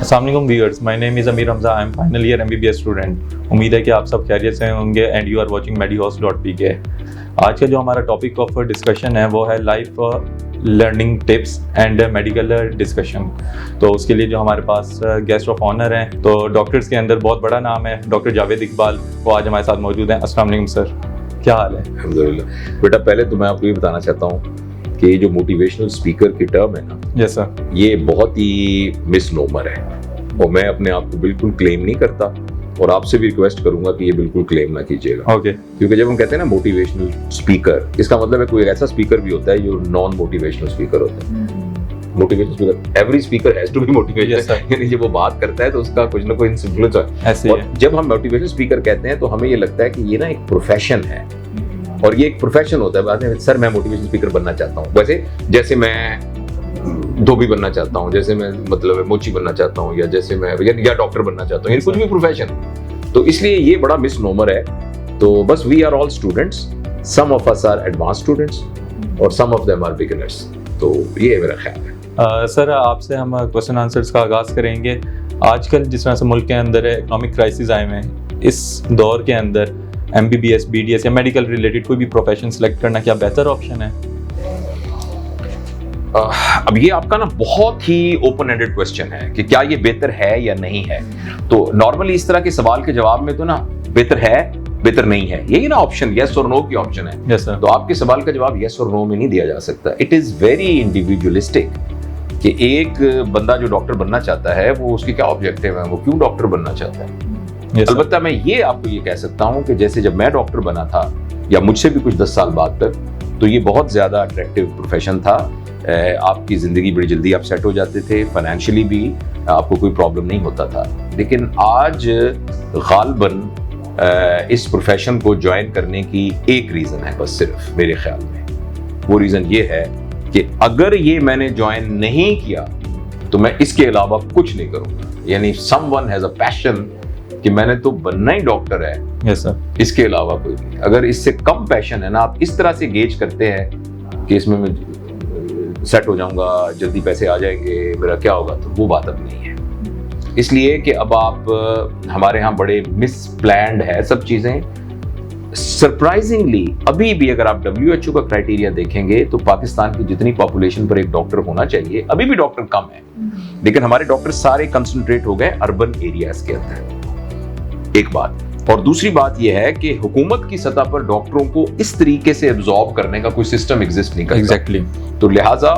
अस्सलाम वालेकुम viewers, my name is Amir Hamza. I am final year MBBS student. उम्मीद है कि आप सब खैरियत से होंगे and you are watching medihouse.pk। आज का जो हमारा टॉपिक ऑफ डिस्कशन है वो है life learning tips and medical discussion. तो उसके लिए जो हमारे पास गेस्ट ऑफ ऑनर हैं, तो डॉक्टर्स के अंदर बहुत बड़ा नाम है डॉक्टर जावेद इकबाल, वो आज हमारे साथ मौजूद हैं। अस्सलाम वालेकुम सर, क्या हाल है? अल्हम्दुलिल्लाह। बेटा पहले तो मैं आपको ये बताना चाहता हूँ कि ये जो मोटिवेशनल स्पीकर की टर्म है ना, यस सर, ये बहुत ही मिसनोमर है और मैं अपने आप को बिल्कुल क्लेम नहीं करता और आपसे भी रिक्वेस्ट करूंगा कि ये बिल्कुल क्लेम ना कीजिएगा। ओके। क्योंकि जब हम कहते हैं ना मोटिवेशनल स्पीकर, इसका मतलब है कोई ऐसा स्पीकर भी होता है जो नॉन मोटिवेशनल स्पीकर होता है। Motivational speaker, every speaker has to be motivational, यानी जब वो बात करता है तो उसका कुछ ना कुछ इन्फ्लुएंस है। ऐसे और जब हम मोटिवेशनल स्पीकर कहते हैं तो हमें ये लगता है कि ये ना एक प्रोफेशन है और ये एक प्रोफेशन होता है। बाद में सर मैं मोटिवेशनल स्पीकर बनना चाहता हूँ, वैसे जैसे मैं धोबी बनना चाहता हूँ, जैसे मैं मतलब मोची बनना चाहता हूँ, या जैसे मैं या डॉक्टर बनना चाहता हूँ, ये कुछ भी प्रोफेशन। तो इसलिए ये बड़ा मिसनोमर है। तो बस we are all students, some of us are advance students और some of them are beginners. तो ये मेरा ख्याल है। सर आपसे हम क्वेश्चन आंसर्स का आगाज़ करेंगे। आजकल जिस तरह से मुल्क के अंदर इकोनॉमिक क्राइसिस आए हुए हैं, इस दौर के अंदर MBBS, BDS या मेडिकल रिलेटेड कोई भी प्रोफेशन सेलेक्ट करना क्या बेहतर ऑप्शन है? अब ये आपका ना बहुत ही ओपन एंडेड क्वेश्चन है कि क्या ये बेहतर है या नहीं है। तो नॉर्मली इस तरह के सवाल के जवाब में तो ना बेहतर है, बेहतर नहीं है, यही ना ऑप्शन यस और नो की ऑप्शन है। Yes sir. तो आपके सवाल का जवाब यस और नो में नहीं दिया जा सकता। इट इज वेरी इंडिविजुअलिस्टिक कि एक बंदा जो डॉक्टर बनना चाहता है वो उसकी क्या ऑब्जेक्टिव है, वो क्यों डॉक्टर बनना चाहता है। अलबत्ता मैं ये आपको ये कह सकता हूँ कि जैसे जब मैं डॉक्टर बना था या मुझसे भी कुछ 10 साल बाद तक, तो ये बहुत ज्यादा अट्रैक्टिव प्रोफेशन था। आपकी जिंदगी बड़ी जल्दी आप सेट हो जाते थे, फाइनेंशियली भी आपको कोई प्रॉब्लम नहीं होता था। लेकिन आज गालबन इस प्रोफेशन को ज्वाइन करने की एक रीजन है बस, सिर्फ मेरे ख्याल में वो रीजन ये है कि अगर ये मैंने ज्वाइन नहीं किया तो मैं इसके अलावा कुछ नहीं करूंगा। यानी समवन हैज अ पैशन कि मैंने तो बनना ही डॉक्टर है, यस सर, इसके अलावा कोई नहीं। अगर इससे कम पैशन है ना, आप इस तरह से गेज करते हैं कि इसमें मैं सेट हो जाऊंगा, जल्दी पैसे आ जाएंगे, मेरा क्या होगा, तो वो बात अब नहीं है। इसलिए कि अब आप हमारे यहाँ बड़े मिसप्लान्ड है सब चीजें। सरप्राइजिंगली अभी भी अगर आप WHO का क्राइटेरिया देखेंगे तो पाकिस्तान की जितनी पॉपुलेशन पर एक डॉक्टर होना चाहिए, अभी भी डॉक्टर कम है। लेकिन हमारे डॉक्टर सारे कंसंट्रेट हो गए अर्बन एरियाज के अंदर, एक बात। और दूसरी बात यह है कि हुकूमत की सतह पर डॉक्टरों को इस तरीके से एब्जॉर्ब करने का कोई सिस्टम एग्जिस्ट नहीं करता। एग्जैक्टली। तो लिहाजा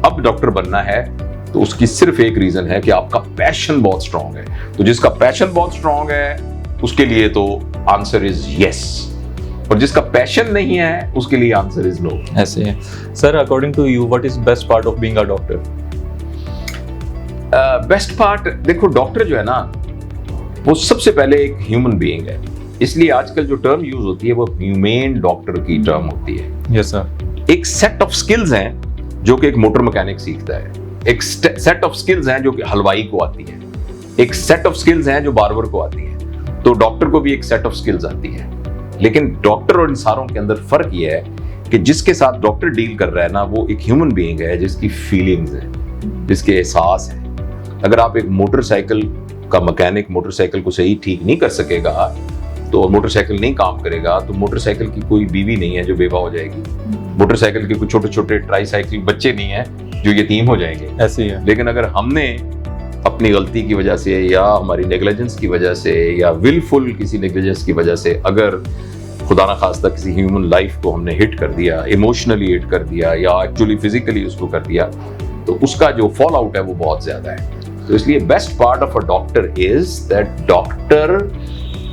अब डॉक्टर बनना है तो उसकी सिर्फ एक रीजन है कि आपका पैशन बहुत स्ट्रांग है। तो जिसका पैशन बहुत स्ट्रांग है उसके लिए तो आंसर इज यस, और जिसका पैशन नहीं है उसके लिए आंसर इज नो। ऐसे है sir. According to you what is best part of being a doctor? Best part देखो, डॉक्टर जो है ना वो सबसे पहले एक ह्यूमन बीइंग है। इसलिए आजकल जो टर्म यूज होती है वो ह्यूमेन डॉक्टर की टर्म होती है। Yes sir. एक सेट ऑफ स्किल्स हैं जो कि एक मोटर मैकेनिक सीखता है, एक सेट ऑफ स्किल्स हैं जो कि हलवाई को आती है, एक सेट ऑफ स्किल्स हैं जो बार्बर को आती है। तो डॉक्टर को भी एक सेट ऑफ स्किल्स आती है। लेकिन डॉक्टर और इंसानों के अंदर फर्क यह है कि जिसके साथ डॉक्टर डील कर रहा है ना, वो एक ह्यूमन बीइंग है जिसकी फीलिंग्स है, जिसके एहसास है। अगर आप एक मोटरसाइकिल का मैकेनिक मोटरसाइकिल को सही ठीक नहीं कर सकेगा तो मोटरसाइकिल नहीं काम करेगा, तो मोटरसाइकिल की कोई बीवी नहीं है जो बेवा हो जाएगी, मोटरसाइकिल के कुछ छोटे छोटे ट्राईसाइकिल बच्चे नहीं हैं जो यतीम हो जाएंगे। ऐसे ही है। लेकिन अगर हमने अपनी गलती की वजह से या हमारी नेग्लिजेंस की वजह से या विलफुल किसी नेग्लिजेंस की वजह से अगर खुदा ना खास्ता किसी ह्यूमन लाइफ को हमने हिट कर दिया, इमोशनली हिट कर दिया या एक्चुअली फिजिकली उसको कर दिया, तो उसका जो फॉल आउट है वो बहुत ज्यादा है। तो इसलिए best part of a doctor is that doctor,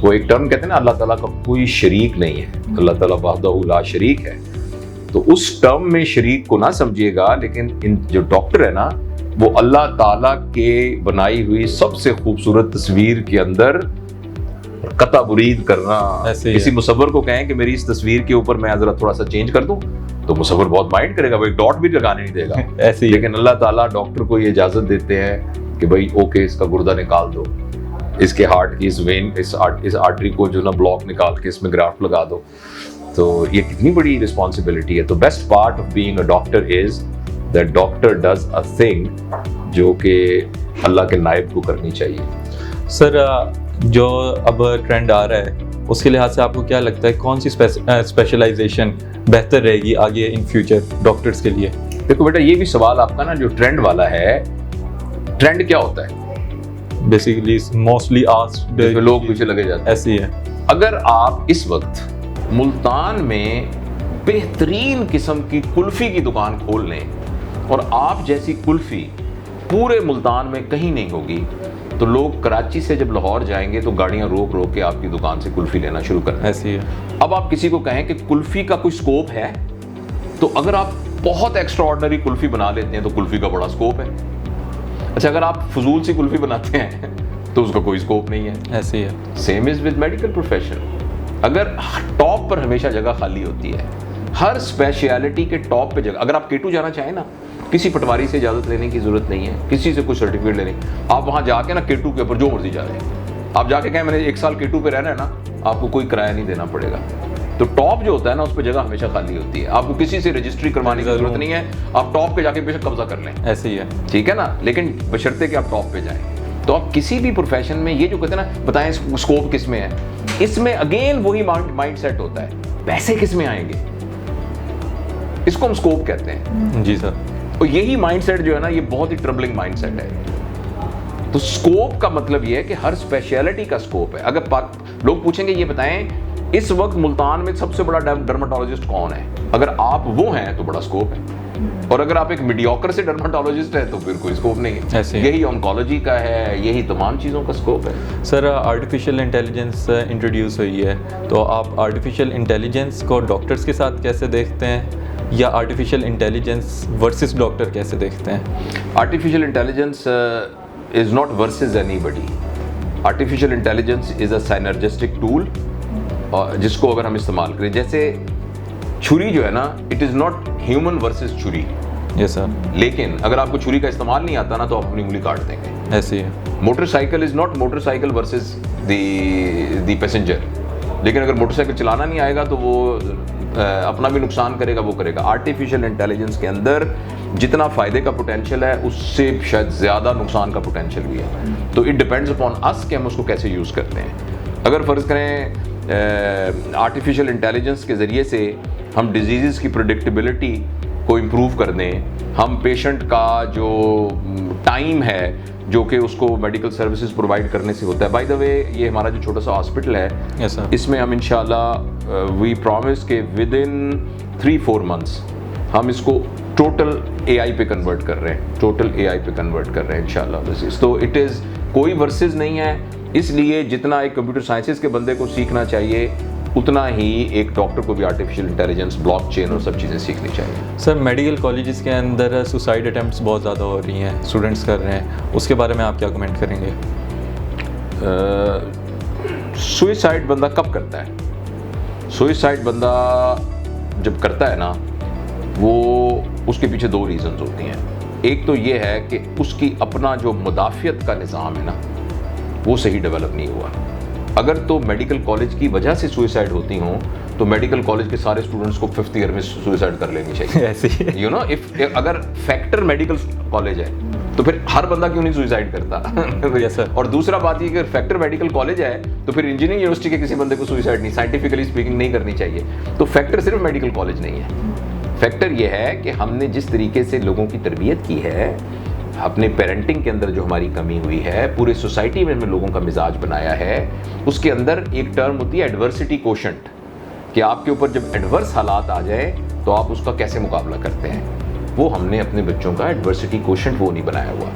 वो एक टर्म कहते हैं ना, अल्लाह ताला का कोई शरीक नहीं है, अल्लाह ताला वहदहू ला शरीक है। तो उस टर्म में शरीक को ना समझिएगा, लेकिन इन जो डॉक्टर है ना वो अल्लाह ताला के बनाई हुई सबसे खूबसूरत तस्वीर के अंदर कता बुरीद करना। किसी मुसव्वर को कहें कि मेरी इस तस्वीर के ऊपर मैं जरा थोड़ा सा चेंज कर दूं तो मुसव्वर बहुत माइंड करेगा, वो एक डॉट भी लगाने नहीं देगा। ऐसे ही। लेकिन अल्लाह ताला डॉक्टर को ये इजाजत देते हैं कि भाई ओके, इसका गुर्दा निकाल दो, इसके हार्ट की इस वेन इस आर्टरी को जो ना ब्लॉक निकाल के इसमें ग्राफ्ट लगा दो। तो ये कितनी बड़ी रिस्पॉन्सिबिलिटी है। तो best part of being a doctor is that doctor does a thing जो कि अल्लाह के नायब को करनी चाहिए। सर जो अब ट्रेंड आ रहा है उसके लिहाज से आपको क्या लगता है कौन सी स्पेशलाइजेशन बेहतर रहेगी आगे इन फ्यूचर डॉक्टर्स के लिए? देखो बेटा, ये भी सवाल आपका ना जो ट्रेंड वाला है, ट्रेंड क्या होता है? बेसिकली मोस्टली आस्क्ड, लोग पीछे लगे जाते हैं। ऐसे ही है। अगर आप इस वक्त मुल्तान में बेहतरीन किस्म की कुल्फी की दुकान खोल लें और आप जैसी कुल्फी पूरे मुल्तान में कहीं नहीं होगी, तो लोग कराची से जब लाहौर जाएंगे तो गाड़ियां रोक रोक के आपकी दुकान से कुल्फी लेना शुरू कर देंगे। ऐसी है। अब आप किसी को कहें कि कुल्फी का कोई स्कोप है, तो अगर आप बहुत एक्स्ट्रा ऑर्डिनरी कुल्फी बना लेते हैं तो कुल्फी का बड़ा स्कोप है। अच्छा, अगर आप फजूल सी कुल्फी बनाते हैं तो उसका कोई स्कोप नहीं है। ऐसी है। Same is with medical profession. अगर टॉप पर हमेशा जगह खाली होती है, हर स्पेशलिटी के टॉप पे जगह, अगर आप K2 जाना चाहें ना, किसी पटवारी से इजाजत लेने की जरूरत नहीं है, किसी से कुछ सर्टिफिकेट लेने, आप वहां जाके ना K2 के ऊपर जो मर्जी जा रहे हैं, आप जाके कहें मैंने 1 साल K2 पे रहना है ना, आपको कोई किराया नहीं देना पड़ेगा। तो टॉप जो होता है ना, उस पर जगह हमेशा खाली होती है, आपको किसी से रजिस्ट्री करवाने की जरूरत नहीं है, आप टॉप पे जाके बेशक कब्जा कर लें। ऐसे ही है। ठीक है ना, लेकिन बशर्ते कि आप टॉप पे जाएं। तो आप किसी भी प्रोफेशन में ये जो कहते हैं ना, बताएं स्कोप किस में है, इसमें अगेन वही माइंड सेट होता है, पैसे किस में आएंगे, इसको हम स्कोप कहते हैं। जी सर। और यही माइंडसेट जो है ना, ये बहुत ही ट्रबलिंग माइंडसेट है। तो स्कोप का मतलब ये है कि हर स्पेशलिटी का स्कोप है। अगर लोग पूछेंगे ये बताएं इस वक्त मुल्तान में सबसे बड़ा डर्माटोलॉजिस्ट कौन है, अगर आप वो हैं तो बड़ा स्कोप है, और अगर आप एक मीडियोकर से डर्माटोलॉजिस्ट है तो फिर कोई स्कोप नहीं है। यही ऑन्कोलॉजी का है, यही तमाम चीज़ों का स्कोप है। सर आर्टिफिशियल इंटेलिजेंस इंट्रोड्यूस हुई है, तो आप आर्टिफिशियल इंटेलिजेंस को डॉक्टर्स के साथ कैसे देखते हैं, या आर्टिफिशियल इंटेलिजेंस वर्सेस डॉक्टर कैसे देखते हैं? Artificial intelligence is not versus anybody. Artificial intelligence is a synergistic tool, जिसको अगर हम इस्तेमाल करें, जैसे छुरी जो है ना, it is not human versus churi. Yes sir. लेकिन अगर आपको छुरी का इस्तेमाल नहीं आता ना, तो आप अपनी उंगली काट देंगे। ऐसी है। Motorcycle is not motorcycle versus the passenger. लेकिन अगर मोटरसाइकिल चलाना नहीं आएगा तो वो अपना भी नुकसान करेगा, वो करेगा। आर्टिफिशियल इंटेलिजेंस के अंदर जितना फ़ायदे का पोटेंशियल है, उससे शायद ज़्यादा नुकसान का पोटेंशियल भी है। तो इट डिपेंड्स अपॉन अस कि हम उसको कैसे यूज़ करते हैं। अगर फ़र्ज़ करें आर्टिफिशियल इंटेलिजेंस के ज़रिए से हम डिजीज़ की प्रेडिक्टेबिलिटी को इम्प्रूव कर दें, हम पेशेंट का जो टाइम है जो कि उसको मेडिकल सर्विसेज प्रोवाइड करने से होता है। बाय द वे, ये हमारा जो छोटा सा हॉस्पिटल है, yes, इसमें हम इंशाल्लाह वी प्रॉमिस के विद इन 3-4 मंथ्स हम इसको टोटल AI पे कन्वर्ट कर रहे हैं, टोटल AI पे कन्वर्ट कर रहे हैं इंशाल्लाह। तो इट इज़ कोई वर्सेस नहीं है, इसलिए जितना एक कंप्यूटर साइंसेज के बंदे को सीखना चाहिए, उतना ही एक डॉक्टर को भी आर्टिफिशियल इंटेलिजेंस, ब्लॉकचेन और सब चीज़ें सीखनी चाहिए। सर मेडिकल कॉलेजेस के अंदर सुसाइड अटेम्प्ट्स बहुत ज़्यादा हो रही हैं, स्टूडेंट्स कर रहे हैं, उसके बारे में आप क्या कमेंट करेंगे? सुइसाइड बंदा कब करता है? सुइसाइड बंदा जब करता है ना, वो उसके पीछे 2 रीज़न्स होती हैं। एक तो ये है कि उसकी अपना जो मुदाफ़ियत का निज़ाम है ना, वो सही डेवलप नहीं हुआ। अगर तो मेडिकल कॉलेज की वजह से सुइसाइड होती हों, तो मेडिकल कॉलेज के सारे स्टूडेंट्स को 5th ईयर में सुइसाइड कर लेनी चाहिए। ऐसी यू नो, इफ अगर फैक्टर मेडिकल कॉलेज है तो फिर हर बंदा क्यों नहीं सुइसाइड करता? yes, sir. और दूसरा बात ये कि अगर फैक्टर मेडिकल कॉलेज है तो फिर इंजीनियरिंग यूनिवर्सिटी के किसी बंदे को सुइसाइड नहीं, साइंटिफिकली स्पीकिंग, नहीं करनी चाहिए। तो फैक्टर सिर्फ मेडिकल कॉलेज नहीं है। फैक्टर ये है कि हमने जिस तरीके से लोगों की तरबियत की है, अपने पेरेंटिंग के अंदर जो हमारी कमी हुई है, पूरे सोसाइटी में हमने लोगों का मिजाज बनाया है, उसके अंदर एक टर्म होती है एडवर्सिटी कोशेंट, कि आपके ऊपर जब एडवर्स हालात आ जाए तो आप उसका कैसे मुकाबला करते हैं। वो हमने अपने बच्चों का एडवर्सिटी कोशेंट वो नहीं बनाया हुआ।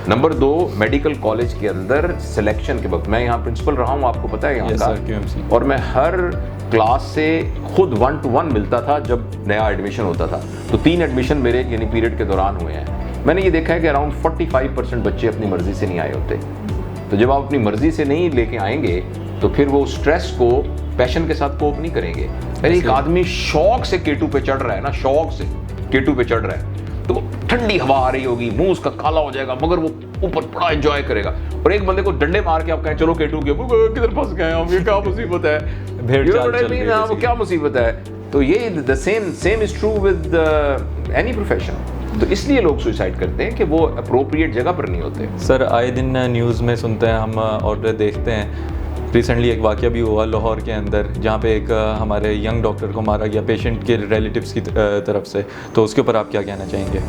नंबर 2, मेडिकल कॉलेज के अंदर सिलेक्शन के वक्त, मैं यहाँ प्रिंसिपल रहा हूँ, आपको पता है यहाँ का, और मैं हर क्लास से खुद 1-to-1 मिलता था जब नया एडमिशन होता था। तो 3 एडमिशन मेरे यानी पीरियड के दौरान हुए हैं। मैंने ये देखा है कि अराउंड 45% बच्चे अपनी मर्जी से नहीं आए होते। तो जब आप अपनी मर्जी से नहीं लेके आएंगे तो फिर वो स्ट्रेस को पैशन के साथ कोप नहीं करेंगे। अरे एक आदमी शौक से K2 पे चढ़ रहा है ना, शौक से K2 पे चढ़ रहा है, तो ठंडी हवा आ रही होगी, मुंह उसका काला हो जाएगा, मगर वो ऊपर बड़ा एंजॉय करेगा। और एक बंदे को डंडे मार के आप कहें चलो K2 के, किधर फंस गए हम, ये क्या मुसीबत है, वो क्या मुसीबत है। तो ये the same is true with any profession. तो इसलिए लोग सुसाइड करते हैं कि वो अप्रोप्रिएट जगह पर नहीं होते। सर आए दिन न्यूज़ में सुनते हैं हम और देखते हैं, रिसेंटली एक वाक़या भी हुआ लाहौर के अंदर जहाँ पे एक हमारे यंग डॉक्टर को मारा गया पेशेंट के रिलेटिव्स की तरफ से, तो उसके ऊपर आप क्या कहना चाहेंगे?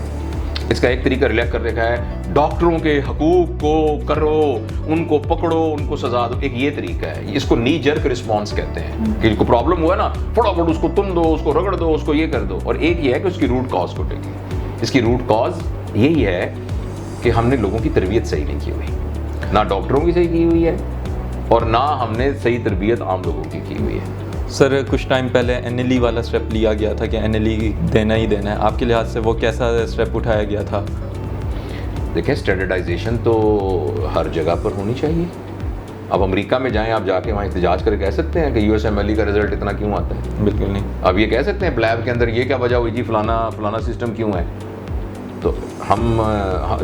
इसका एक तरीका रिलैक्ट कर रखा है, डॉक्टरों के हकूक को करो, उनको पकड़ो, उनको सजा दो। एक ये तरीका है, इसको नी जर्क रिस्पॉन्स कहते हैं कि इनको प्रॉब्लम हुआ ना, फटाफट उसको तुम दो, उसको रगड़ दो, उसको ये कर दो। और एक ये है कि उसकी रूट कॉज को देखें। इसकी रूट कॉज यही है कि हमने लोगों की तरबियत सही नहीं की हुई, ना डॉक्टरों की सही की हुई है और ना हमने सही तरबियत आम लोगों की हुई है। सर कुछ टाइम पहले NLE वाला स्टेप लिया गया था कि NLE देना ही देना है, आपके लिहाज से वो कैसा स्टेप उठाया गया था? देखिए, स्टैंडर्डाइजेशन तो हर जगह पर होनी चाहिए। अब अमेरिका में जाएं, आप जाके वहाँ एहतजाज करके कह सकते हैं कि USMLE का रिजल्ट इतना क्यों आता है? बिल्कुल नहीं। अब ये कह सकते हैं लैब के अंदर ये क्या वजह हुई जी, फलाना सिस्टम क्यों है? तो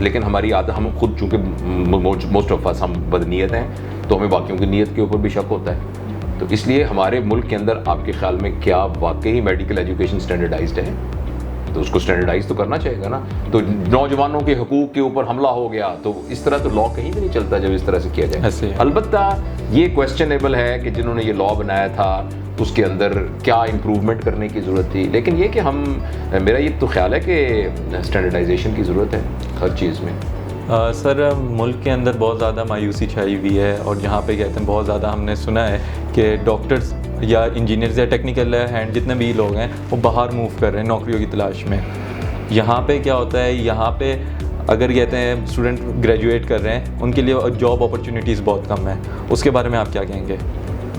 लेकिन हमारी आदत, हम खुद चूँकि मोस्ट ऑफ अस हम बदनीयत हैं, तो हमें बाकियों की नीयत के ऊपर भी शक होता है। तो इसलिए हमारे मुल्क के अंदर आपके ख्याल में क्या वाकई मेडिकल एजुकेशन स्टैंडर्डाइज्ड है? तो उसको स्टैंडर्डाइज तो करना चाहिए ना। तो नौजवानों के हकूक के ऊपर हमला हो गया, तो इस तरह तो लॉ कहीं भी नहीं चलता जब इस तरह से किया जाए। अलबत्ता ये क्वेश्चनेबल है कि जिन्होंने ये लॉ बनाया था उसके अंदर क्या इम्प्रूवमेंट करने की ज़रूरत थी। लेकिन ये कि मेरा ये तो ख्याल है कि स्टैंडर्डाइजेशन की ज़रूरत है हर चीज़ में। सर मुल्क के अंदर बहुत ज़्यादा मायूसी छाई हुई है और जहाँ पे कहते हैं बहुत ज़्यादा हमने सुना है कि डॉक्टर्स या इंजीनियर्स या टेक्निकल हैंड जितने भी लोग हैं वो बाहर मूव कर रहे हैं नौकरियों की तलाश में। यहाँ पे क्या होता है, यहाँ पे अगर कहते हैं स्टूडेंट ग्रेजुएट कर रहे हैं उनके लिए जॉब अपॉर्चुनिटीज़ बहुत कम है, उसके बारे में आप क्या कहेंगे?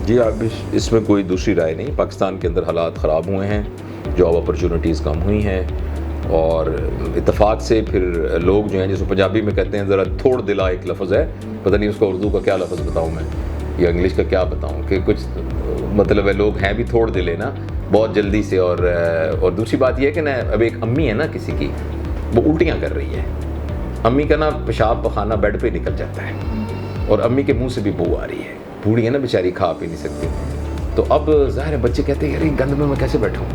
जी, आप इसमें कोई दूसरी राय नहीं। पाकिस्तान के अंदर हालात ख़राब हुए हैं, जॉब अपॉर्चुनिटीज़ कम हुई हैं और इत्तेफाक से फिर लोग जो हैं, जिसको पंजाबी में कहते हैं ज़रा थोड़ दिला एक लफ्ज़ है, पता नहीं उसका उर्दू का क्या लफ्ज़ बताऊँ मैं या इंग्लिश का क्या बताऊँ, कि कुछ मतलब है लोग हैं भी थोड़ दिले ना बहुत जल्दी से। और दूसरी बात यह है कि ना, अब एक अम्मी है ना किसी की, वो उल्टियाँ कर रही है, अम्मी का ना पेशाब पखाना बेड पे निकल जाता है और अम्मी के मुंह से भी बू आ रही है, बूढ़ी है ना बेचारी, खा पी नहीं सकती। तो अब ज़ाहिर है बच्चे कहते हैं यार गंद में मैं कैसे बैठूँ,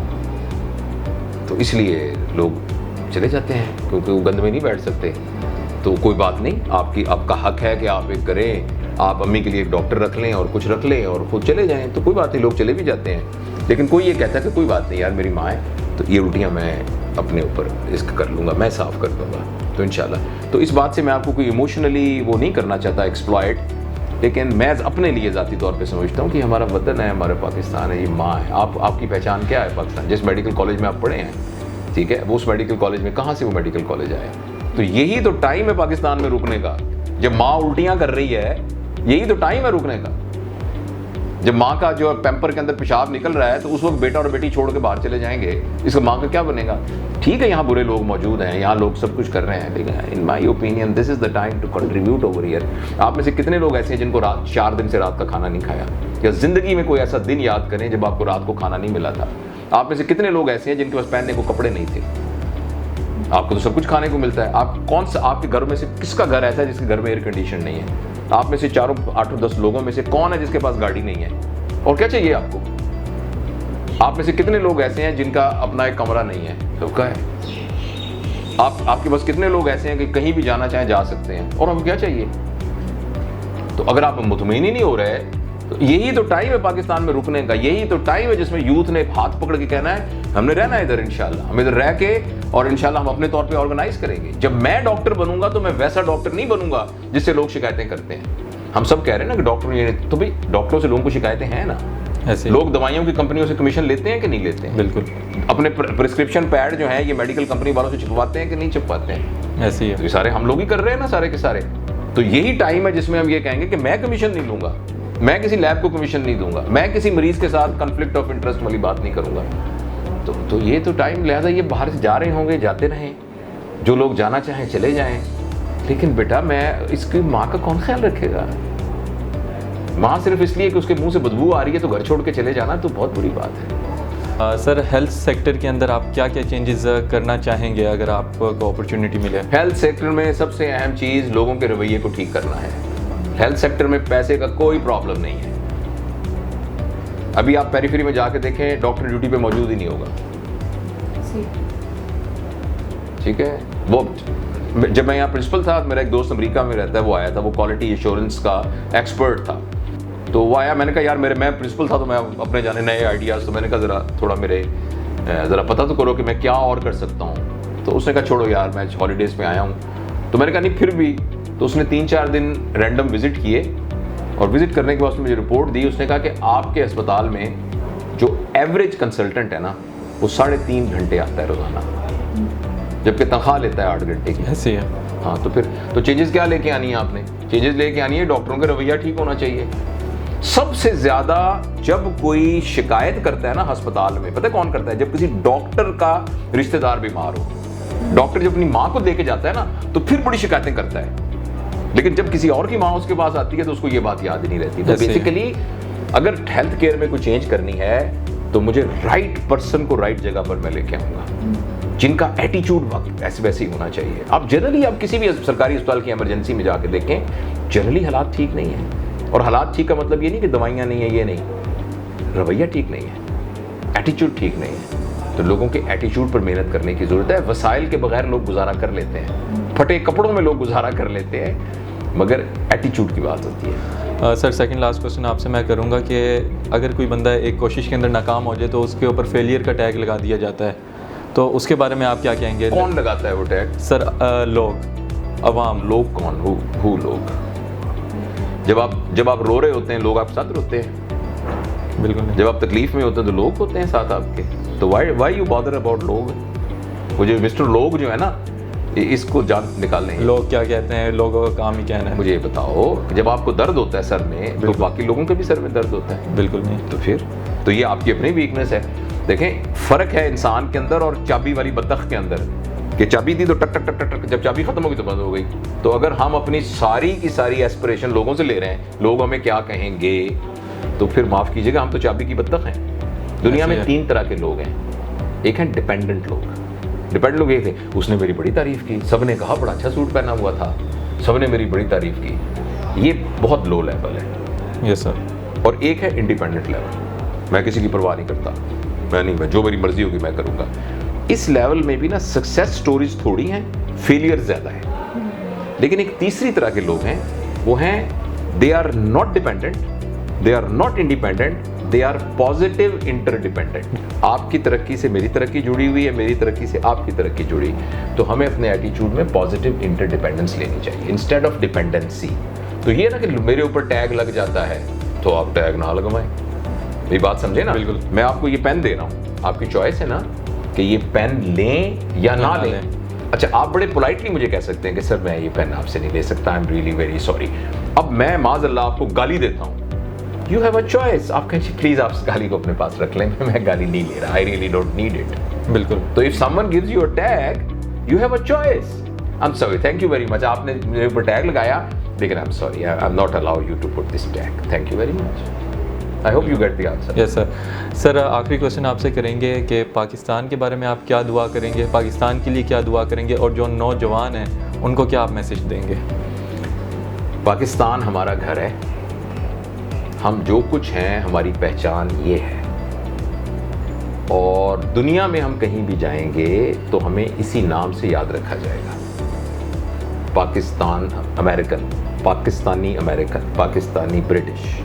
तो इसलिए लोग चले जाते हैं क्योंकि वो गंद में नहीं बैठ सकते। तो कोई बात नहीं, आपका हक है कि आप एक करें, आप अम्मी के लिए एक डॉक्टर रख लें और कुछ रख लें और खुद चले जाएं, तो कोई बात नहीं, लोग चले भी जाते हैं। लेकिन कोई ये कहता है कि कोई बात नहीं यार मेरी माँ है तो ये उल्टियाँ मैं अपने ऊपर इसका कर लूँगा, मैं साफ़ कर दूँगा, तो इंशाल्लाह। तो इस बात से मैं आपको कोई इमोशनली वो नहीं करना चाहता एक्सप्लॉइट, लेकिन मैं अपने लिए ज़ाती तौर पे समझता हूँ कि हमारा वतन है, हमारा पाकिस्तान है, ये माँ है। आपकी पहचान क्या है पाकिस्तान? जिस मेडिकल कॉलेज में आप पढ़े हैं, ठीक है, वो उस मेडिकल कॉलेज में कहाँ से वो मेडिकल कॉलेज आया? तो यही तो टाइम है पाकिस्तान में रुकने का। जब माँ उल्टियाँ कर रही है, यही तो टाइम है रुकने का। जब माँ का जो पैम्पर के अंदर पेशाब निकल रहा है, तो उस वक्त बेटा और बेटी छोड़ के बाहर चले जाएंगे, इसका माँ का क्या बनेगा? ठीक है, यहाँ बुरे लोग मौजूद हैं, यहाँ लोग सब कुछ कर रहे हैं, लेकिन in my opinion this is the time to contribute over here. आप में से कितने लोग ऐसे हैं जिनको 4 दिन से रात का खाना नहीं खाया? या ज़िंदगी में कोई ऐसा दिन याद करें जब आपको रात को खाना नहीं मिला था? आप में से कितने लोग ऐसे हैं जिनके पास पहनने को कपड़े नहीं थे? आपको तो सब कुछ खाने को मिलता है। आपके घर में से किसका घर ऐसा है जिसके घर में एयर कंडीशन नहीं है? आप में से 8-10 लोगों में से कौन है जिसके पास गाड़ी नहीं है? और क्या चाहिए आपको? आप में से कितने लोग ऐसे हैं जिनका अपना एक कमरा नहीं है? तो क्या है? आपके पास कितने लोग ऐसे हैं कि कहीं भी जाना चाहें जा सकते हैं? और आपको क्या चाहिए? तो अगर आप मुतमईन ही नहीं हो रहे, तो यही तो टाइम है पाकिस्तान में रुकने का। यही तो टाइम है जिसमें यूथ ने हाथ पकड़ के कहना है हमने रहना है इधर, इंशाल्लाह हम इधर रह के और इंशाल्लाह हम अपने तौर पे ऑर्गेनाइज करेंगे। जब मैं डॉक्टर बनूंगा तो मैं वैसा डॉक्टर नहीं बनूंगा जिससे लोग शिकायतें करते हैं। हम सब कह रहे हैं ना कि डॉक्टर ये, तो भाई डॉक्टरों से लोगों को शिकायतें हैं ना। ऐसे लोग दवाइयों की कंपनियों से कमीशन लेते हैं कि नहीं लेते हैं? बिल्कुल। अपने प्रिस्क्रिप्शन पैड जो है ये मेडिकल कंपनी वालों से छपवाते हैं कि नहीं छपवाते हैं? ऐसे ही है। तो ये सारे हम लोग ही कर रहे हैं ना, सारे के सारे। तो यही टाइम है जिसमें हम ये कहेंगे कि मैं कमीशन नहीं लूंगा, मैं किसी लैब को कमीशन नहीं दूंगा, मैं किसी मरीज के साथ कॉन्फ्लिक्ट ऑफ इंटरेस्ट वाली बात नहीं करूंगा। तो ये तो टाइम, लिहाजा ये बाहर से जा रहे होंगे, जाते रहें, जो लोग जाना चाहें चले जाएं, लेकिन बेटा मैं इसकी माँ का कौन ख्याल रखेगा? माँ सिर्फ इसलिए कि उसके मुंह से बदबू आ रही है तो घर छोड़ के चले जाना तो बहुत बुरी बात है। सर हेल्थ सेक्टर के अंदर आप क्या क्या चेंजेस करना चाहेंगे अगर आपको अपॉर्चुनिटी मिले? हेल्थ सेक्टर में सबसे अहम चीज़ लोगों के रवैये को ठीक करना है। हेल्थ सेक्टर में पैसे का कोई प्रॉब्लम नहीं है। अभी आप पेरिफेरी में जाके देखें, डॉक्टर ड्यूटी पे मौजूद ही नहीं होगा। ठीक है। वो जब मैं यहाँ प्रिंसिपल था, मेरा एक दोस्त अमेरिका में रहता है, वो आया था, वो क्वालिटी एश्योरेंस का एक्सपर्ट था। तो वो आया, मैंने कहा यार मैं प्रिंसिपल था तो मैं अपने जाने नए आइडियाज़, तो मैंने कहा ज़रा पता तो करो कि मैं क्या और कर सकता हूँ। तो उसने कहा छोड़ो यार, मैं हॉलीडेज़ में आया हूँ। तो मैंने कहा नहीं फिर भी। तो उसने 3-4 दिन रैंडम विज़िट किए, और विज़िट करने के बाद उसने मुझे रिपोर्ट दी। उसने कहा कि आपके अस्पताल में जो एवरेज कंसल्टेंट है ना, वो 3.5 घंटे आता है रोज़ाना, जबकि तनख्वाह लेता है 8 घंटे की। ऐसे है। हाँ, तो फिर तो चेंजेस क्या लेके आनी है आपने? चेंजेस लेके आनी है, डॉक्टरों का रवैया ठीक होना चाहिए। सबसे ज़्यादा जब कोई शिकायत करता है ना अस्पताल में, पता है कौन करता है? जब किसी डॉक्टर का रिश्तेदार बीमार हो। डॉक्टर जब अपनी माँ को लेके जाता है ना, तो फिर बड़ी शिकायतें करता है। लेकिन जब किसी और की माँ उसके पास आती है तो उसको ये बात याद ही नहीं रहती। तो बेसिकली अगर हेल्थ केयर में कोई चेंज करनी है तो मुझे राइट पर्सन को राइट जगह पर मैं लेके आऊँगा, जिनका एटीट्यूड ऐसे वैसे ही होना चाहिए। आप जनरली आप किसी भी सरकारी अस्पताल की इमरजेंसी में जाके देखें, जनरली हालात ठीक नहीं है। और हालात ठीक का मतलब ये नहीं कि दवाइयाँ नहीं है, ये नहीं, रवैया ठीक नहीं है, एटीट्यूड ठीक नहीं है। तो लोगों के एटीट्यूड पर मेहनत करने की ज़रूरत है। वसाइल के बगैर लोग गुजारा कर लेते हैं, फटे कपड़ों में लोग गुजारा कर लेते हैं, मगर एटीट्यूड की बात होती है। सर सेकंड लास्ट क्वेश्चन आपसे मैं करूँगा कि अगर कोई बंदा एक कोशिश के अंदर नाकाम हो जाए तो उसके ऊपर फेलियर का टैग लगा दिया जाता है, तो उसके बारे में आप क्या कहेंगे? कौन लगाता है वो टैग? सर लोग, अवाम। लोग कौन? हु लोग? जब आप रो रहे होते हैं लोग आपके साथ रोते हैं। बिल्कुल नहीं। जब आप तकलीफ में होते हैं तो लोग होते हैं साथ आपके। तो वाई यू बॉदर अबाउट लोग? वो जो मिस्टर लोग जो है ना, इसको जान निकालने हैं। लोग क्या कहते हैं? लोगों का काम ही कहना है। मुझे ये बताओ, जब आपको दर्द होता है सर में, तो बाकी लोगों के भी सर में दर्द होता है? बिल्कुल नहीं। तो फिर तो ये आपकी अपनी वीकनेस है। देखें, फर्क है इंसान के अंदर और चाबी वाली बत्तख के अंदर, कि चाबी दी तो टक टक टक टक टक, जब चाबी खत्म होगी तो बंद हो गई। तो अगर हम अपनी सारी की सारी एस्पिरेशन लोगों से ले रहे हैं, लोग हमें क्या कहेंगे, तो फिर माफ कीजिएगा, हम तो चाबी की बत्तख हैं। दुनिया में 3 तरह के लोग हैं। एक है डिपेंडेंट लोग। डिपेंडेंट लोग ये थे, उसने मेरी बड़ी तारीफ की, सबने कहा बड़ा अच्छा सूट पहना हुआ था, सबने मेरी बड़ी तारीफ की। ये बहुत लो लेवल है। Yes sir. और एक है इंडिपेंडेंट लेवल, मैं किसी की परवाह नहीं करता, मैं जो मेरी मर्जी होगी मैं करूँगा। इस लेवल में भी ना सक्सेस स्टोरीज थोड़ी हैं, फेलियर ज़्यादा है। लेकिन एक तीसरी तरह के लोग हैं, वो हैं they are not dependent, they are not independent, they are positive interdependent. आपकी तरक्की से मेरी तरक्की जुड़ी हुई है, मेरी तरक्की से आपकी तरक्की जुड़ी, तो हमें अपने एटीट्यूड में पॉजिटिव इंटरडिपेंडेंस लेनी चाहिए इंस्टेड ऑफ डिपेंडेंसी। तो ये ना कि मेरे ऊपर टैग लग जाता है तो आप टैग ना लगवाएं। ये बात समझे ना? बिल्कुल। मैं आपको ये पेन दे रहा हूँ, आपकी चॉइस है ना कि ये पेन लें या ना लें। अच्छा, आप बड़े पोलाइटली मुझे कह सकते हैं कि सर मैं ये पेन आपसे नहीं ले सकता, I am really very sorry. अब मैं माज़अल्लाह आपको गाली देता हूँ, यू हैव अ चॉइस। आप कहें प्लीज आप गाली को अपने पास रख लें, मैं गाली नहीं ले रहा, I really don't need it. बिल्कुल। तो if someone gives you a tag, you have a choice. I am sorry, thank you very much, आपने मेरे ऊपर टैग लगाया, लेकिन I am sorry, I am not allow you to put this tag, thank you very much. I hope you get the answer. Yes sir. Sir आखिरी question आपसे करेंगे कि पाकिस्तान के बारे में आप क्या दुआ करेंगे, पाकिस्तान के लिए क्या दुआ करेंगे, और जो नौजवान हैं उनको क्या आप मैसेज देंगे? पाकिस्तान हमारा घर है, हम जो कुछ हैं हमारी पहचान ये है, और दुनिया में हम कहीं भी जाएंगे तो हमें इसी नाम से याद रखा जाएगा, Pakistan American, Pakistani American, Pakistani British.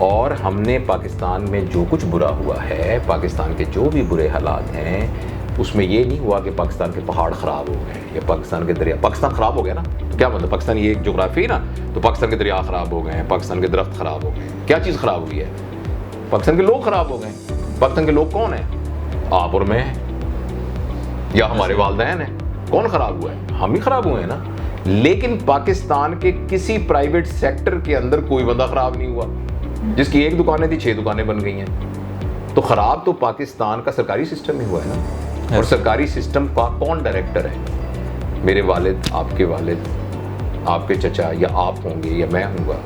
और हमने पाकिस्तान में जो कुछ बुरा हुआ है, पाकिस्तान के जो भी बुरे हालात हैं, उसमें ये नहीं हुआ कि पाकिस्तान के पहाड़ ख़राब हो गए या पाकिस्तान के दरिया, पाकिस्तान ख़राब हो गया ना, तो क्या मतलब पाकिस्तान ये एक जोग्राफी है ना, तो पाकिस्तान के दरिया ख़राब हो गए हैं, पाकिस्तान के दरख्त ख़राब हो गए। क्या चीज़ ख़राब हुई है? पाकिस्तान के लोग ख़राब हो गए। पाकिस्तान के लोग कौन हैं? आप और मैं, या हमारे वालिदैन हैं। कौन ख़राब हुआ है? हम ही ख़राब हुए हैं ना। लेकिन पाकिस्तान के किसी प्राइवेट सेक्टर के अंदर कोई बंदा ख़राब नहीं हुआ। जिसकी 1 दुकानें थी 6 दुकानें बन गई हैं। तो ख़राब तो पाकिस्तान का सरकारी सिस्टम ही हुआ है ना। और सरकारी सिस्टम का कौन डायरेक्टर है? मेरे वालिद, आपके वालिद, आपके चचा, या आप होंगे या मैं हूँगा।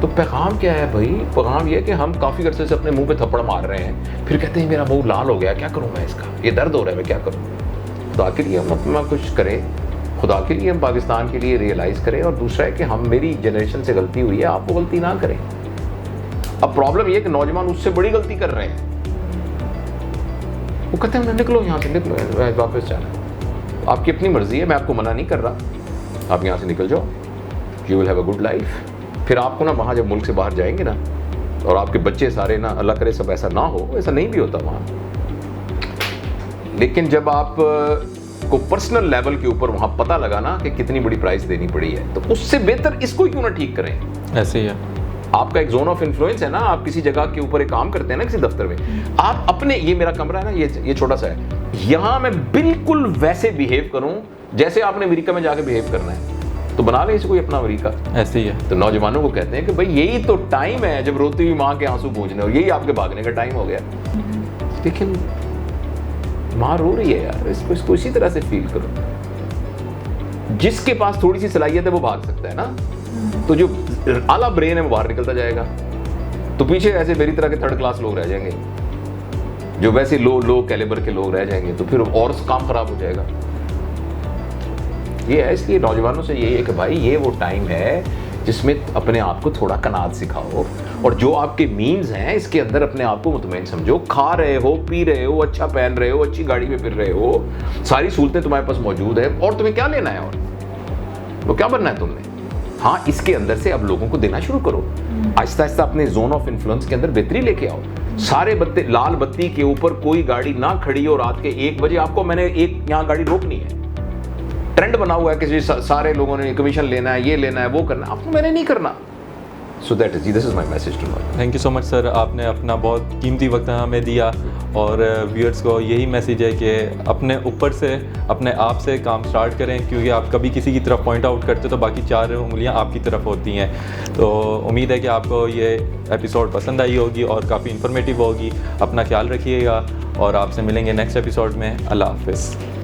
तो पैगाम क्या है भाई? पैगाम यह है कि हम काफ़ी अरसे से अपने मुंह पे थप्पड़ मार रहे हैं, फिर कहते हैं मेरा मुंह लाल हो गया, क्या करूँ मैं इसका, ये दर्द हो रहा है, मैं क्या करूँ? खुदा के लिए हम अपना कुछ करें, खुदा के लिए हम पाकिस्तान के लिए रियलाइज़ करें। और दूसरा है कि हम, मेरी जनरेशन से गलती हुई है, आप वो गलती ना करें। अब प्रॉब्लम ये है कि नौजवान उससे बड़ी गलती कर रहे हैं। वो कहते हैं निकलो यहाँ से, निकलो, वापस जाना। आपकी अपनी मर्जी है, मैं आपको मना नहीं कर रहा, आप यहाँ से निकल जाओ, you will have a good life. फिर आपको ना वहाँ जब मुल्क से बाहर जाएंगे ना, और आपके बच्चे सारे ना, अल्लाह करे सब ऐसा ना हो, ऐसा नहीं भी होता वहाँ, लेकिन जब आप को पर्सनल लेवल के ऊपर वहाँ पता लगा ना कि कितनी बड़ी प्राइस देनी पड़ी है, तो उससे बेहतर इसको क्यों ना ठीक करें। ऐसे ही है, आपका एक जोन ऑफ इन्फ्लुएंस है ना, आप किसी जगह के ऊपर एक काम करते हैं ना, किसी दफ्तर में, आप अपने, ये मेरा कमरा है ना, ये छोटा सा है, यहाँ मैं बिल्कुल वैसे बिहेव करूँ जैसे आपने अमेरिका में जाके बिहेव करना है, तो बना ले इसे कोई अपना अमेरिका। ऐसे ही है। तो नौजवानों को कहते हैं कि भाई यही तो टाइम है जब रोती हुई माँ के आंसू पूंछने, और यही आपके भागने का टाइम हो गया। लेकिन माँ रो रही है यार, इसको इसी तरह से फील करो। जिसके पास थोड़ी सी सलाहियत है वो भाग सकता है ना, तो जो आला ब्रेन है वो बाहर निकलता जाएगा, तो पीछे ऐसे मेरी तरह के थर्ड क्लास लोग रह जाएंगे, जो वैसे लो कैलिबर के लोग रह जाएंगे, तो फिर और काम खराब हो जाएगा। ये है, इसलिए नौजवानों से यही है कि भाई ये वो टाइम है जिसमें अपने आप को थोड़ा कनात सिखाओ, और जो आपके मीम्स हैं इसके अंदर अपने आप को मुतमईन समझो। खा रहे हो, पी रहे हो, अच्छा पहन रहे हो, अच्छी गाड़ी में फिर रहे हो, सारी सहूलतें तुम्हारे पास मौजूद है, और तुम्हें क्या लेना है, और वो क्या बनना है तुमने। हाँ, इसके अंदर से अब लोगों को देना शुरू करो, आहिस्ता आहिस्ता अपने जोन ऑफ इन्फ्लुएंस के अंदर बेहतरी लेके आओ। सारे लाल बत्ती के ऊपर कोई गाड़ी ना खड़ी हो रात के 1 बजे, आपको मैंने एक यहाँ गाड़ी रोकनी है, ट्रेंड बना हुआ है कि सारे लोगों ने कमीशन लेना है, ये लेना है, वो करना है, आपको मैंने नहीं करना। So that is this is my message to you. Thank you so much sir, आपने अपना बहुत कीमती वक्त हमें दिया, और व्यूअर्स को यही मैसेज है कि अपने ऊपर से, अपने आप से काम स्टार्ट करें, क्योंकि आप कभी किसी की तरफ पॉइंट आउट करते तो बाकी 4 उंगलियां आपकी तरफ होती हैं। तो उम्मीद है कि आपको ये एपिसोड पसंद आई होगी और काफ़ी इन्फॉर्मेटिव होगी। अपना ख्याल रखिएगा और आपसे मिलेंगे नेक्स्ट एपिसोड में। अल्लाह हाफिज़।